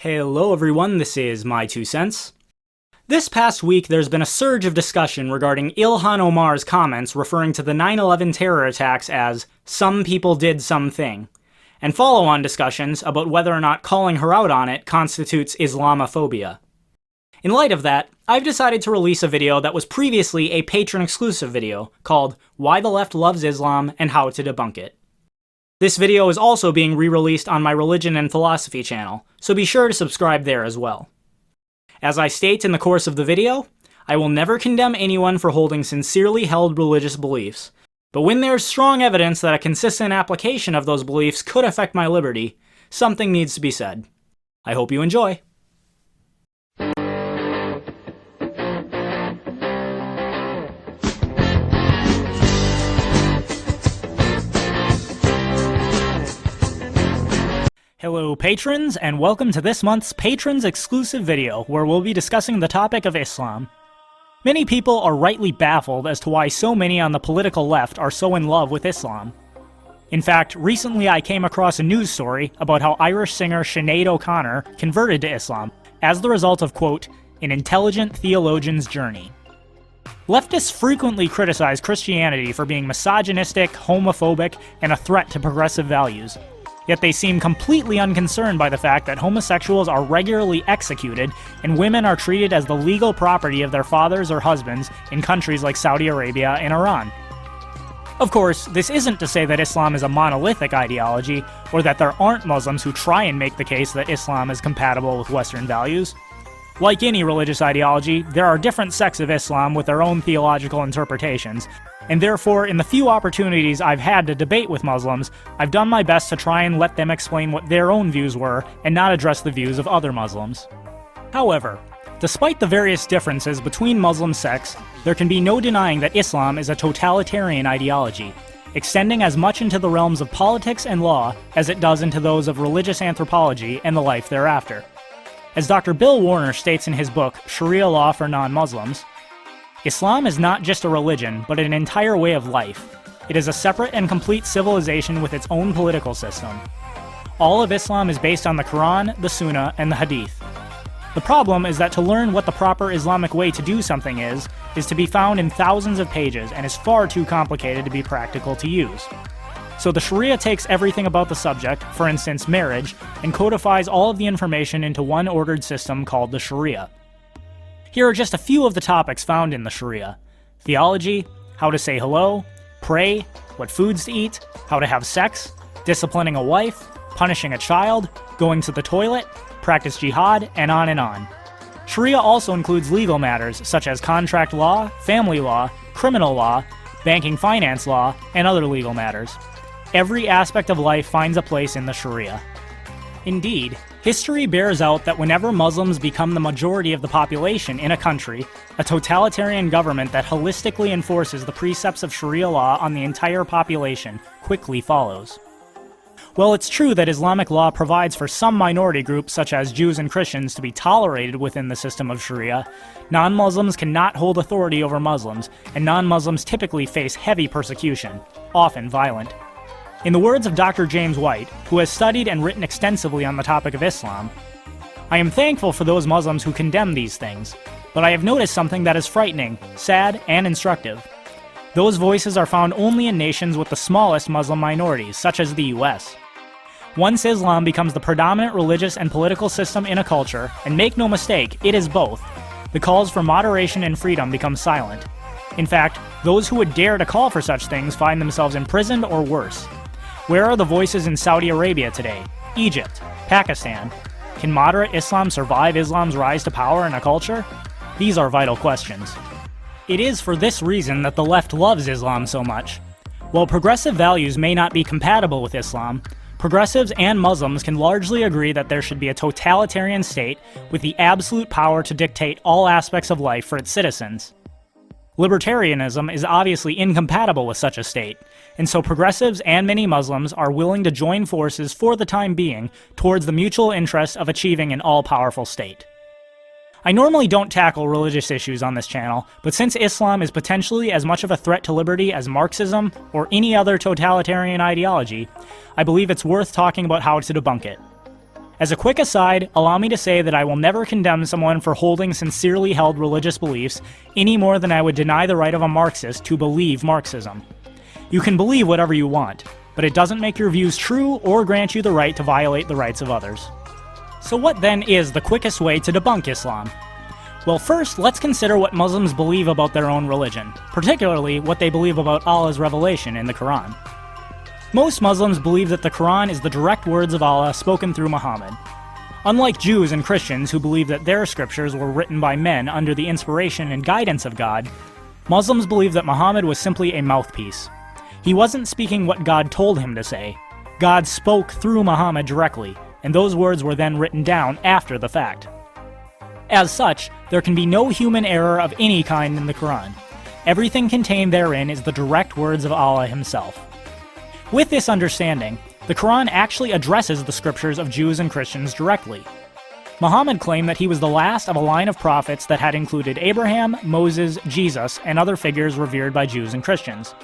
Hello everyone, this is My Two Cents. This past week there's been a surge of discussion regarding Ilhan Omar's comments referring to the 9/11 terror attacks as "some people did something," and follow-on discussions about whether or not calling her out on it constitutes Islamophobia. In light of that, I've decided to release a video that was previously a patron-exclusive video called Why the Left Loves Islam and How to Debunk It. This video is also being re-released on my Religion and Philosophy channel, so be sure to subscribe there as well. As I state in the course of the video, I will never condemn anyone for holding sincerely held religious beliefs, but when there's strong evidence that a consistent application of those beliefs could affect my liberty, something needs to be said. I hope you enjoy. Hello patrons, and welcome to this month's Patrons exclusive video, where we'll be discussing the topic of Islam. Many people are rightly baffled as to why so many on the political left are so in love with Islam. In fact, recently I came across a news story about how Irish singer Sinead O'Connor converted to Islam as the result of, quote, an intelligent theologian's journey. Leftists frequently criticize Christianity for being misogynistic, homophobic, and a threat to progressive values. Yet they seem completely unconcerned by the fact that homosexuals are regularly executed and women are treated as the legal property of their fathers or husbands in countries like Saudi Arabia and Iran. Of course, this isn't to say that Islam is a monolithic ideology, or that there aren't Muslims who try and make the case that Islam is compatible with Western values. Like any religious ideology, there are different sects of Islam with their own theological interpretations, and therefore, in the few opportunities I've had to debate with Muslims, I've done my best to try and let them explain what their own views were and not address the views of other Muslims. However, despite the various differences between Muslim sects, there can be no denying that Islam is a totalitarian ideology, extending as much into the realms of politics and law as it does into those of religious anthropology and the life thereafter. As Dr. Bill Warner states in his book, Sharia Law for Non-Muslims, Islam is not just a religion, but an entire way of life. It is a separate and complete civilization with its own political system. All of Islam is based on the Quran, the Sunnah, and the Hadith. The problem is that to learn what the proper Islamic way to do something is to be found in thousands of pages and is far too complicated to be practical to use. So the Sharia takes everything about the subject, for instance marriage, and codifies all of the information into one ordered system called the Sharia. Here are just a few of the topics found in the Sharia: theology, how to say hello, pray, what foods to eat, how to have sex, disciplining a wife, punishing a child, going to the toilet, practice jihad, and on and on. Sharia also includes legal matters such as contract law, family law, criminal law, banking finance law, and other legal matters. Every aspect of life finds a place in the Sharia. Indeed, history bears out that whenever Muslims become the majority of the population in a country, a totalitarian government that holistically enforces the precepts of Sharia law on the entire population quickly follows. While it's true that Islamic law provides for some minority groups such as Jews and Christians to be tolerated within the system of Sharia, non-Muslims cannot hold authority over Muslims, and non-Muslims typically face heavy persecution, often violent. In the words of Dr. James White, who has studied and written extensively on the topic of Islam, I am thankful for those Muslims who condemn these things, but I have noticed something that is frightening, sad, and instructive. Those voices are found only in nations with the smallest Muslim minorities, such as the US. Once Islam becomes the predominant religious and political system in a culture, and make no mistake, it is both, the calls for moderation and freedom become silent. In fact, those who would dare to call for such things find themselves imprisoned or worse. Where are the voices in Saudi Arabia today? Egypt? Pakistan? Can moderate Islam survive Islam's rise to power in a culture? These are vital questions. It is for this reason that the left loves Islam so much. While progressive values may not be compatible with Islam, progressives and Muslims can largely agree that there should be a totalitarian state with the absolute power to dictate all aspects of life for its citizens. Libertarianism is obviously incompatible with such a state, and so progressives and many Muslims are willing to join forces for the time being towards the mutual interest of achieving an all-powerful state. I normally don't tackle religious issues on this channel, but since Islam is potentially as much of a threat to liberty as Marxism or any other totalitarian ideology, I believe it's worth talking about how to debunk it. As a quick aside, allow me to say that I will never condemn someone for holding sincerely held religious beliefs any more than I would deny the right of a Marxist to believe Marxism. You can believe whatever you want, but it doesn't make your views true or grant you the right to violate the rights of others. So what then is the quickest way to debunk Islam? Well, first, let's consider what Muslims believe about their own religion, particularly what they believe about Allah's revelation in the Quran. Most Muslims believe that the Quran is the direct words of Allah spoken through Muhammad. Unlike Jews and Christians who believe that their scriptures were written by men under the inspiration and guidance of God, Muslims believe that Muhammad was simply a mouthpiece. He wasn't speaking what God told him to say. God spoke through Muhammad directly, and those words were then written down after the fact. As such, there can be no human error of any kind in the Quran. Everything contained therein is the direct words of Allah himself. With this understanding, the Quran actually addresses the scriptures of Jews and Christians directly. Muhammad claimed that he was the last of a line of prophets that had included Abraham, Moses, Jesus, and other figures revered by Jews and Christians.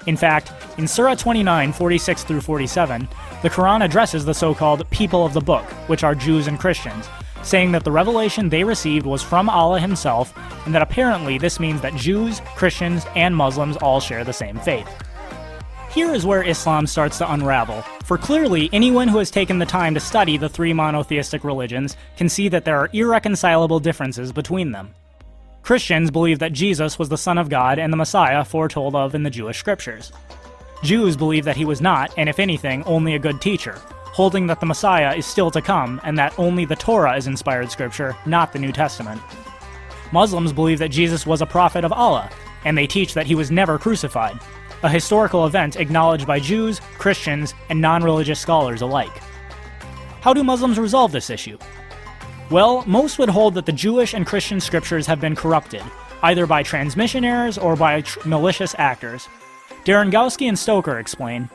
In fact, in Surah 29, 46 through 47, the Quran addresses the so-called people of the book, which are Jews and Christians, saying that the revelation they received was from Allah himself, and that apparently this means that Jews, Christians, and Muslims all share the same faith. Here is where Islam starts to unravel, for clearly anyone who has taken the time to study the three monotheistic religions can see that there are irreconcilable differences between them. Christians believe that Jesus was the Son of God and the Messiah foretold of in the Jewish scriptures. Jews believe that he was not, and if anything, only a good teacher, holding that the Messiah is still to come and that only the Torah is inspired scripture, not the New Testament. Muslims believe that Jesus was a prophet of Allah, and they teach that he was never crucified, a historical event acknowledged by Jews, Christians, and non-religious scholars alike. How do Muslims resolve this issue? Well, most would hold that the Jewish and Christian scriptures have been corrupted, either by transmission errors or by malicious actors. Darengowski and Stoker explain,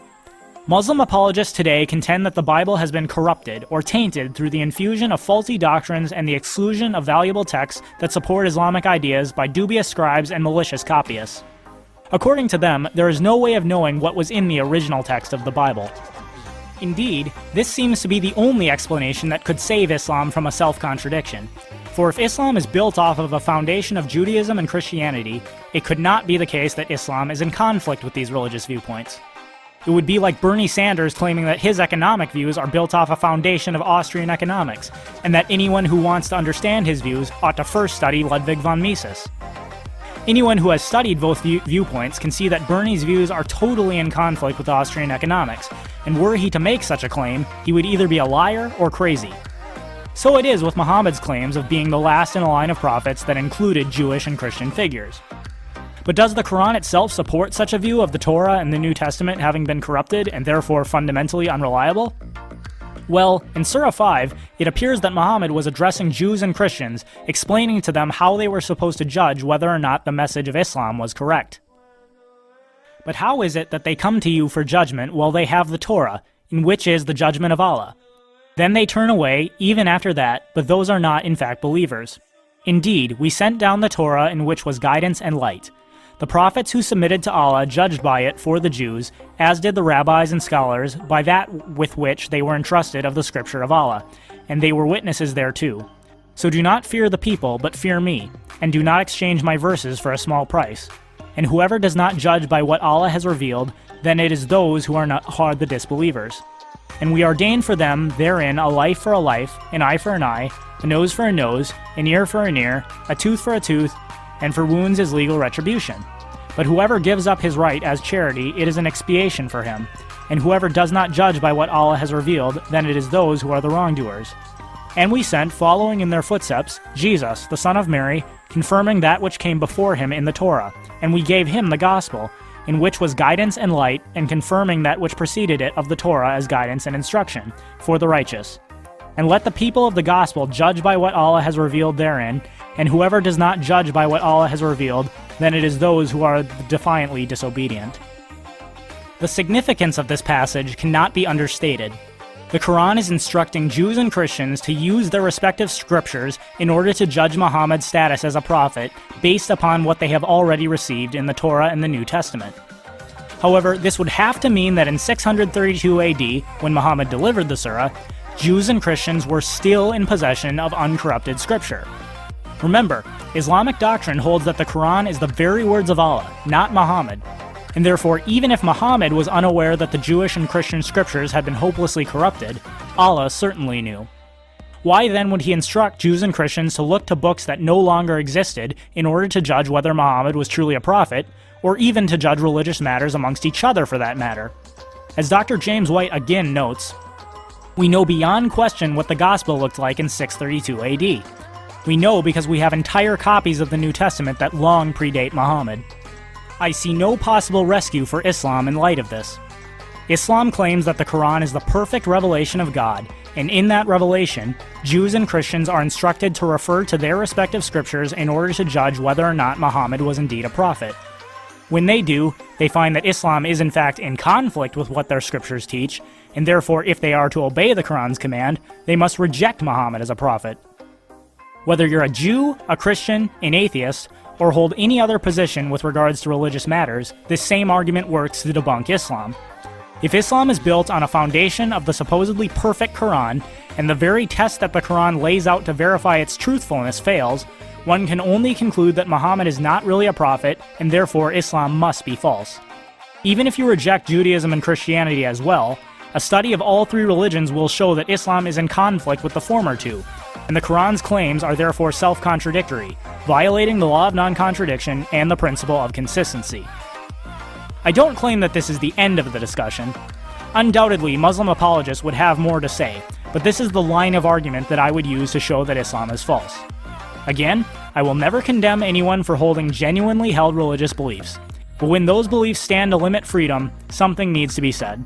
Muslim apologists today contend that the Bible has been corrupted or tainted through the infusion of faulty doctrines and the exclusion of valuable texts that support Islamic ideas by dubious scribes and malicious copyists. According to them, there is no way of knowing what was in the original text of the Bible. Indeed, this seems to be the only explanation that could save Islam from a self-contradiction. For if Islam is built off of a foundation of Judaism and Christianity, it could not be the case that Islam is in conflict with these religious viewpoints. It would be like Bernie Sanders claiming that his economic views are built off a foundation of Austrian economics, and that anyone who wants to understand his views ought to first study Ludwig von Mises. Anyone who has studied both viewpoints can see that Bernie's views are totally in conflict with Austrian economics, and were he to make such a claim, he would either be a liar or crazy. So it is with Muhammad's claims of being the last in a line of prophets that included Jewish and Christian figures. But does the Quran itself support such a view of the Torah and the New Testament having been corrupted and therefore fundamentally unreliable? Well, in Surah 5, it appears that Muhammad was addressing Jews and Christians, explaining to them how they were supposed to judge whether or not the message of Islam was correct. But how is it that they come to you for judgment while they have the Torah, in which is the judgment of Allah? Then they turn away, even after that, but those are not in fact believers. Indeed, we sent down the Torah in which was guidance and light. The prophets who submitted to Allah judged by it for the Jews, as did the rabbis and scholars, by that with which they were entrusted of the scripture of Allah, and they were witnesses thereto. So do not fear the people, but fear me, and do not exchange my verses for a small price. And whoever does not judge by what Allah has revealed, then it is those who are the disbelievers. And we ordain for them therein a life for a life, an eye for an eye, a nose for a nose, an ear for an ear, a tooth for a tooth, and for wounds is legal retribution. But whoever gives up his right as charity, it is an expiation for him. And whoever does not judge by what Allah has revealed, then it is those who are the wrongdoers. And we sent, following in their footsteps, Jesus, the son of Mary, confirming that which came before him in the Torah, and we gave him the gospel, in which was guidance and light, and confirming that which preceded it of the Torah as guidance and instruction, for the righteous. And let the people of the gospel judge by what Allah has revealed therein, and whoever does not judge by what Allah has revealed, then it is those who are defiantly disobedient. The significance of this passage cannot be understated. The Quran is instructing Jews and Christians to use their respective scriptures in order to judge Muhammad's status as a prophet based upon what they have already received in the Torah and the New Testament. However, this would have to mean that in 632 AD, when Muhammad delivered the surah, Jews and Christians were still in possession of uncorrupted scripture. Remember, Islamic doctrine holds that the Quran is the very words of Allah, not Muhammad, and therefore even if Muhammad was unaware that the Jewish and Christian scriptures had been hopelessly corrupted, Allah certainly knew. Why then would he instruct Jews and Christians to look to books that no longer existed in order to judge whether Muhammad was truly a prophet, or even to judge religious matters amongst each other for that matter? As Dr. James White again notes, we know beyond question what the gospel looked like in 632 AD. We know because we have entire copies of the New Testament that long predate Muhammad. I see no possible rescue for Islam in light of this. Islam claims that the Quran is the perfect revelation of God, and in that revelation, Jews and Christians are instructed to refer to their respective scriptures in order to judge whether or not Muhammad was indeed a prophet. When they do, they find that Islam is in fact in conflict with what their scriptures teach, and therefore if they are to obey the Quran's command, they must reject Muhammad as a prophet. Whether you're a Jew, a Christian, an atheist, or hold any other position with regards to religious matters, this same argument works to debunk Islam. If Islam is built on a foundation of the supposedly perfect Quran, and the very test that the Quran lays out to verify its truthfulness fails, one can only conclude that Muhammad is not really a prophet, and therefore Islam must be false. Even if you reject Judaism and Christianity as well, a study of all three religions will show that Islam is in conflict with the former two, and the Quran's claims are therefore self-contradictory, violating the law of non-contradiction and the principle of consistency. I don't claim that this is the end of the discussion. Undoubtedly, Muslim apologists would have more to say, but this is the line of argument that I would use to show that Islam is false. Again, I will never condemn anyone for holding genuinely held religious beliefs, but when those beliefs stand to limit freedom, something needs to be said.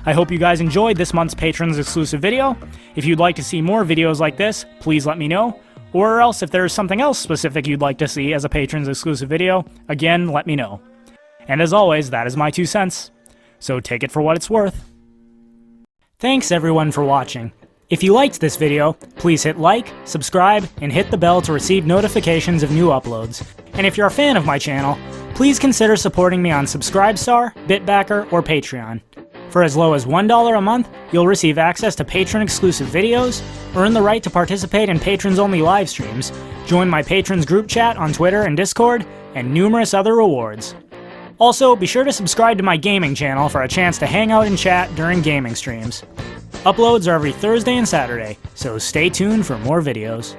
I hope you guys enjoyed this month's Patrons exclusive video. If you'd like to see more videos like this, please let me know, or else if there's something else specific you'd like to see as a Patrons exclusive video, again, let me know. And as always, that is my 2 cents, so take it for what it's worth. Thanks everyone for watching. If you liked this video, please hit like, subscribe, and hit the bell to receive notifications of new uploads. And if you're a fan of my channel, please consider supporting me on Subscribestar, Bitbacker, or Patreon. For as low as $1 a month, you'll receive access to patron-exclusive videos, earn the right to participate in patrons-only live streams, join my patrons group chat on Twitter and Discord, and numerous other rewards. Also, be sure to subscribe to my gaming channel for a chance to hang out and chat during gaming streams. Uploads are every Thursday and Saturday, so stay tuned for more videos.